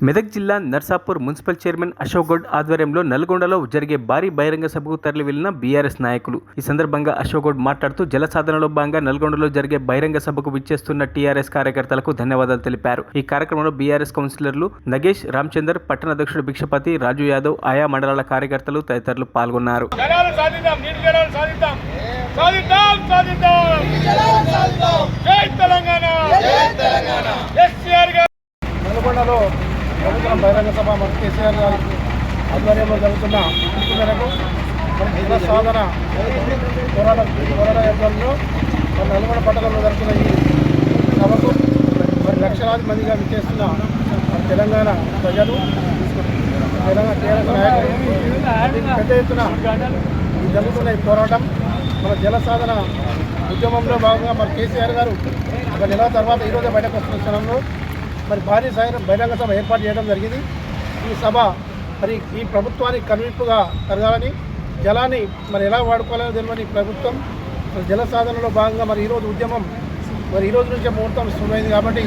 మెదక్ జిల్లా Narsapur municipal chairman Ashok Goud ఆధ్వర్యంలో నల్గొండలో జరిగే భారీ బహిరంగ సభకు తరలి వెళ్లిన బీఆర్ఎస్ నాయకులు. ఈ సందర్భంగా అశోక్ గౌడ్ మాట్లాడుతూ జల సాధనలో భాగంగా నల్గొండలో జరిగే బహిరంగ సభకు విచ్చేస్తున్న టీఆర్ఎస్ కార్యకర్తలకు ధన్యవాదాలు తెలిపారు. ఈ కార్యక్రమంలో బీఆర్ఎస్ కౌన్సిలర్లు నగేష్, రామచందర్, పట్టణ అధ్యక్షుడు భిక్షపతి, రాజు యాదవ్, ఆయా మండలాల కార్యకర్తలు తదితరులు పాల్గొన్నారు. నల్గొండలో ప్రభుత్వం బహిరంగ సభ మన కేసీఆర్ గారి ఆధ్వర్యంలో జరుగుతున్న పిలుపు మేరకు మన జల సాధన పోరాట యుద్ధంలో మన నల్గొండ పట్టణంలో జరుగుతున్న ఈ సభకు మరి లక్షలాది మందిగా విచ్చేస్తున్న తెలంగాణ ప్రజలు, తెలంగాణ టీఆర్ఎస్ నాయకులు పెద్ద ఎత్తున జరుగుతున్న ఈ పోరాటం మన జల సాధన ఉద్యమంలో భాగంగా మరి కేసీఆర్ గారు ఒక నెల తర్వాత ఈరోజే బయటకు వస్తున్న క్షణంలో మరి భారీ స్థాయిలో బహిరంగ సభ ఏర్పాటు చేయడం జరిగింది. ఈ సభ మరి ఈ ప్రభుత్వానికి కనువిప్పుగా జరగాలని, జలాన్ని మరి ఎలా వాడుకోవాలని తెలియని ప్రభుత్వం మరి జల సాధనలో భాగంగా మరి ఈరోజు ఉద్యమం మరి ఈరోజు నుంచే ముహూర్తం శుభమైంది కాబట్టి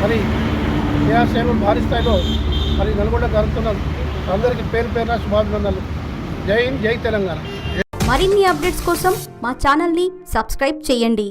మరి టీఆర్ఎస్ భారీ స్థాయిలో మరి నల్గొండ జరుగుతున్న అందరికీ పేరు పేరున శుభాభినందనలు. జై హింద్, జై తెలంగాణ. మరిన్ని అప్డేట్స్ కోసం మా ఛానల్ని సబ్స్క్రైబ్ చేయండి.